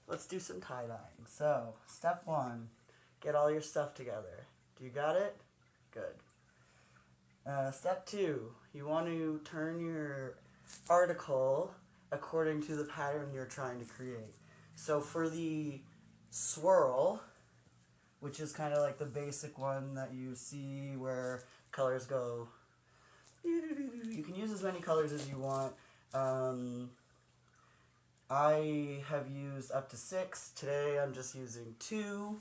let's do some tie-dyeing. So, step one, get all your stuff together. Do you got it? Good. Step two, you want to turn your article according to the pattern you're trying to create. So for the swirl, which is kind of like the basic one that you see where colors go, you can use as many colors as you want. I have used up to 6. Today I'm just using 2.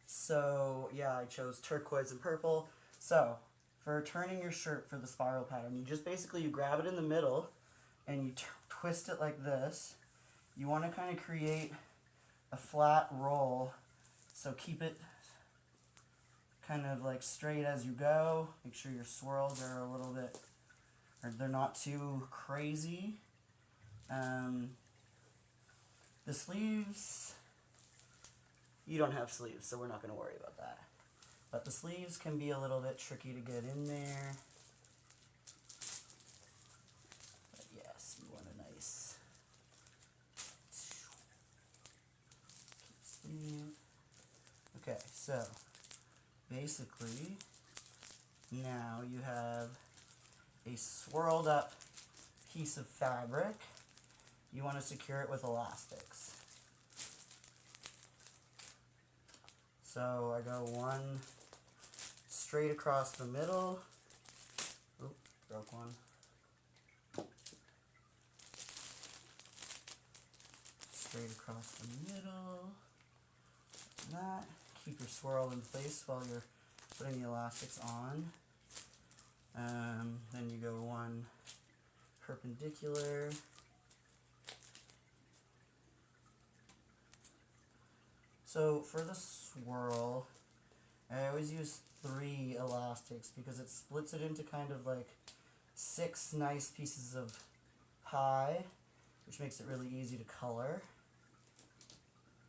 So yeah, I chose turquoise and purple. So for turning your shirt for the spiral pattern, you just basically you grab it in the middle and you twist it like this. You want to kind of create a flat roll, so keep it kind of like straight as you go. Make sure your swirls are a little bit, or they're not too crazy. The sleeves, you don't have sleeves, so we're not going to worry about that. But the sleeves can be a little bit tricky to get in there. But yes, you want a nice sleeve. Okay, so basically now you have a swirled up piece of fabric. You want to secure it with elastics. So I go one straight across the middle. Oop, broke one. Straight across the middle. Like that. Keep your swirl in place while you're putting the elastics on. Then you go one perpendicular. So for the swirl, I always use 3 elastics because it splits it into kind of like 6 nice pieces of pie, which makes it really easy to color.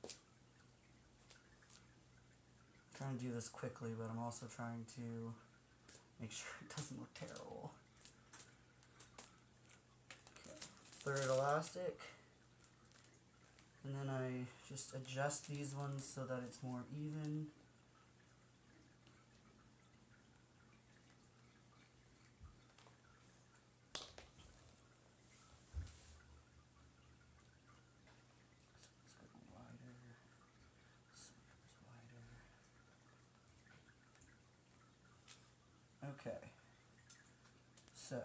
I'm trying to do this quickly, but I'm also trying to make sure it doesn't look terrible. Okay, 3rd elastic. And then I just adjust these ones so that it's more even. Let's go wider. Sweepers wider. Okay. So you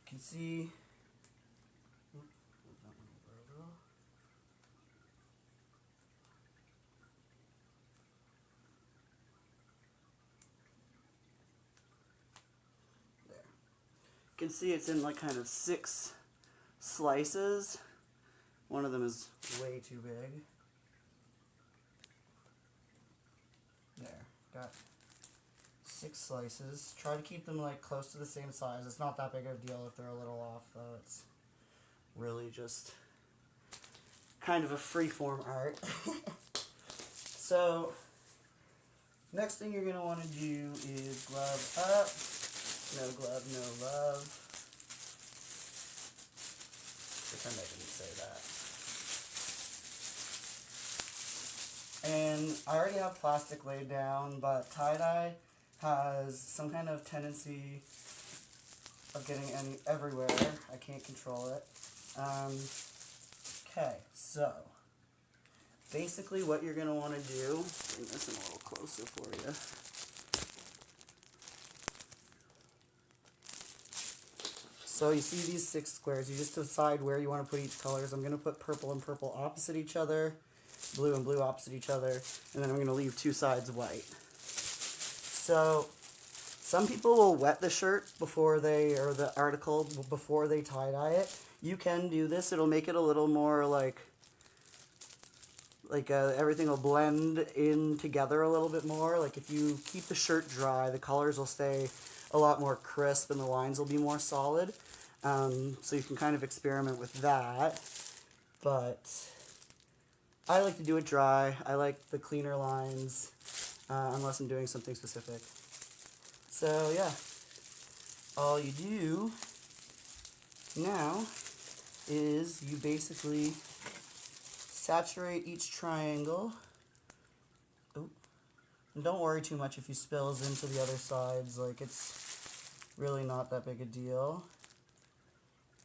can see. You can see it's in like kind of 6 slices. One of them is way too big. There, got 6 slices. Try to keep them like close to the same size. It's not that big of a deal if they're a little off though. It's really just kind of a free-form art. So next thing you're going to want to do is glove up. No glove, no love. Pretend I didn't say that. And I already have plastic laid down, but tie-dye has some kind of tendency of getting everywhere. I can't control it. Okay, so basically what you're going to want to do, bring this in a little closer for you. So you see these 6 squares, you just decide where you want to put each colors. I'm going to put purple and purple opposite each other, blue and blue opposite each other, and then I'm going to leave 2 sides white. So some people will wet the shirt before they, or the article before they tie-dye it. You can do this. It'll make it a little more like everything will blend in together a little bit more. Like if you keep the shirt dry, the colors will stay a lot more crisp and the lines will be more solid. So you can kind of experiment with that. But I like to do it dry. I like the cleaner lines, unless I'm doing something specific. So yeah, all you do Now is you basically saturate each triangle. Oop. And don't worry too much if you spills into the other sides, like it's really not that big a deal.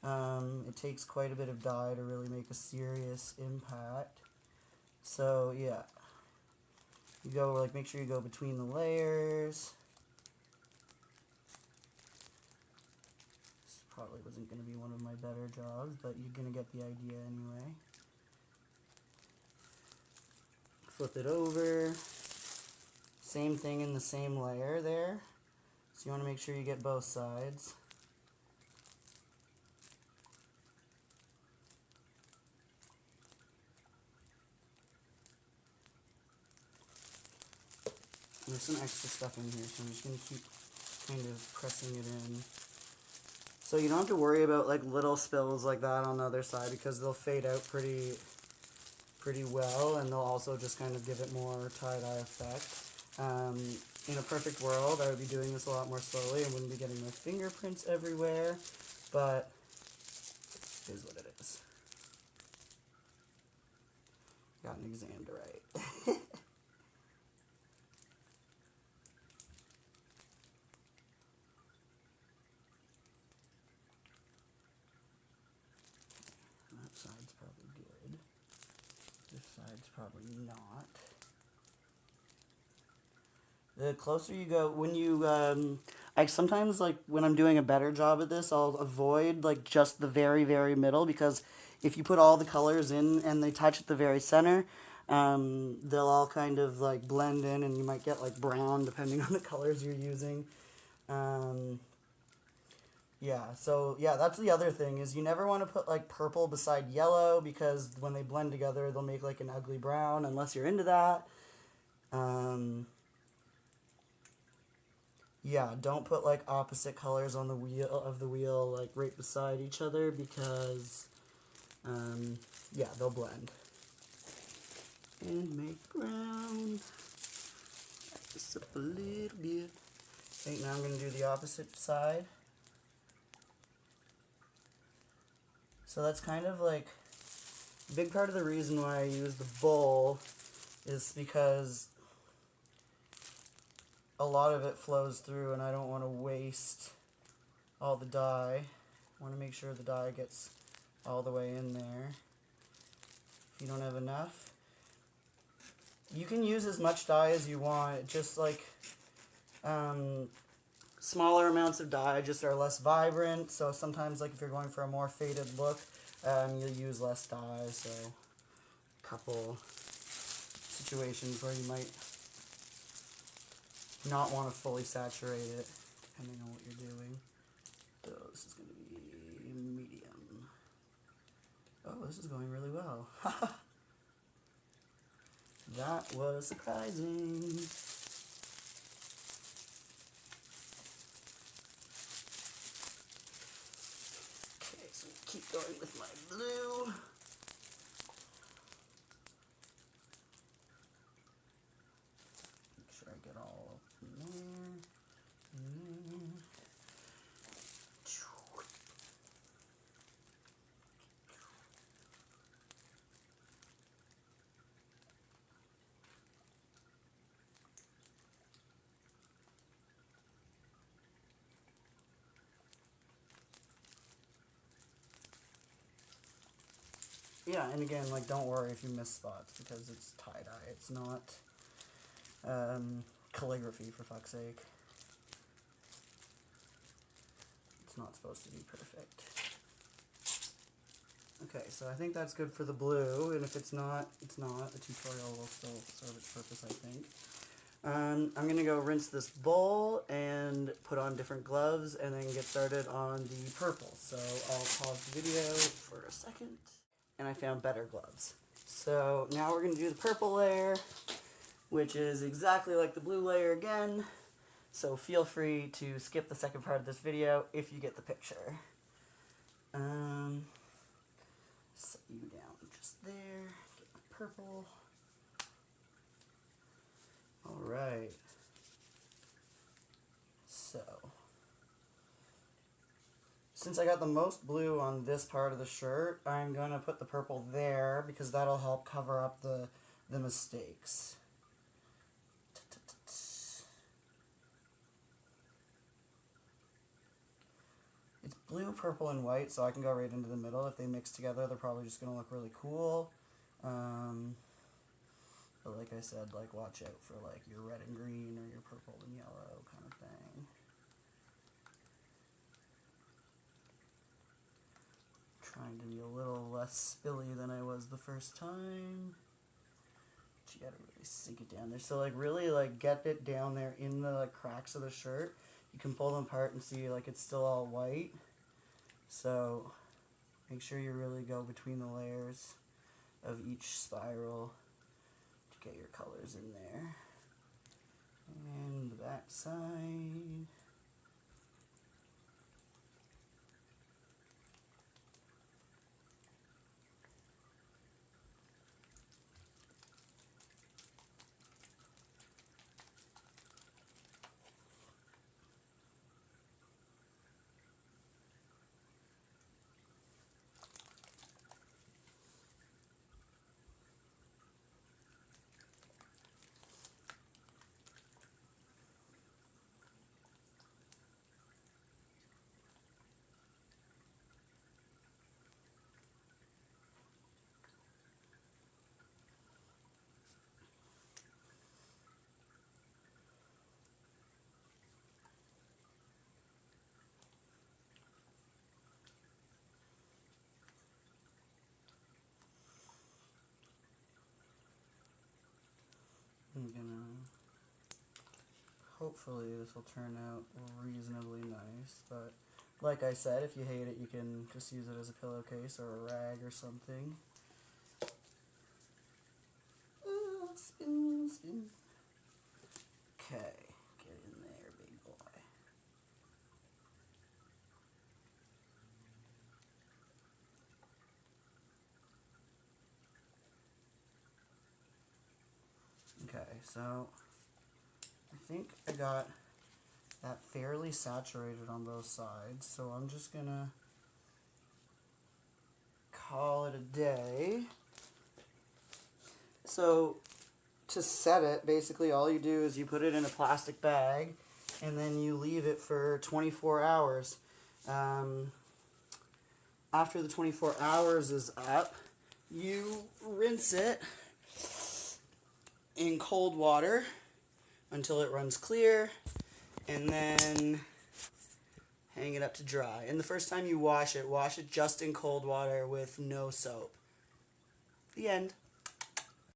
It takes quite a bit of dye to really make a serious impact. So yeah, you go like make sure you go between the layers. This probably wasn't going to be one of my better jobs, but you're going to get the idea anyway. Flip it over. Same thing in the same layer there. So you want to make sure you get both sides. There's some extra stuff in here, so I'm just going to keep kind of pressing it in. So you don't have to worry about like little spills like that on the other side because they'll fade out pretty well, and they'll also just kind of give it more tie-dye effect. In a perfect world, I would be doing this a lot more slowly and wouldn't be getting my fingerprints everywhere, but it is what it is. Got an exam to write. That side's probably good. This side's probably not. The closer you go, when you, I sometimes, like, when I'm doing a better job at this, I'll avoid, like, just the very, very middle, because if you put all the colors in and they touch at the very center, they'll all kind of, like, blend in, and you might get, like, brown, depending on the colors you're using. Yeah, so, yeah, that's the other thing, is you never want to put, like, purple beside yellow, because when they blend together, they'll make, like, an ugly brown, unless you're into that. Yeah, don't put like opposite colors on the wheel like right beside each other, because yeah, they'll blend. And make brown. Back this up a little bit. Okay, now I'm going to do the opposite side. So that's kind of like a big part of the reason why I use the bowl is because a lot of it flows through and I don't want to waste all the dye. I want to make sure the dye gets all the way in there. If you don't have enough, you can use as much dye as you want. Just like smaller amounts of dye just are less vibrant, so sometimes like if you're going for a more faded look, you'll use less dye. So a couple situations where you might not want to fully saturate it, depending on what you're doing. So this is going to be medium. Oh, this is going really well. That was surprising. Okay, so keep going with my blue. Make sure I get all up in there. Yeah, and again, like, don't worry if you miss spots, because it's tie-dye. It's not calligraphy, for fuck's sake. It's not supposed to be perfect. Okay, so I think that's good for the blue, and if it's not, it's not. The tutorial will still serve its purpose, I think. I'm going to go rinse this bowl and put on different gloves and then get started on the purple. So I'll pause the video for a second. And I found better gloves. So now we're going to do the purple layer, which is exactly like the blue layer again. So feel free to skip the second part of this video if you get the picture. Set you down just there. Get my purple. Alright. So Since I got the most blue on this part of the shirt, I'm going to put the purple there because that'll help cover up the mistakes. It's blue, purple, and white, so I can go right into the middle. If they mix together, they're probably just going to look really cool. But like I said, like watch out for like your red and green or your purple and yellow kind of thing. Trying to be a little less spilly than I was the first time. But you gotta really sink it down there. So like really like get it down there in the like cracks of the shirt. You can pull them apart and see like it's still all white. So make sure you really go between the layers of each spiral to get your colors in there. And the back side. I'm gonna, hopefully this will turn out reasonably nice, but like I said, if you hate it, you can just use it as a pillowcase or a rag or something. Spin, spin. Okay, get in there, big boy. Okay, so I think I got that fairly saturated on both sides, so I'm just gonna call it a day. So to set it, basically all you do is you put it in a plastic bag and then you leave it for 24 hours. After the 24 hours is up, you rinse it in cold water until it runs clear, and then hang it up to dry. And the first time you wash it just in cold water with no soap. The end.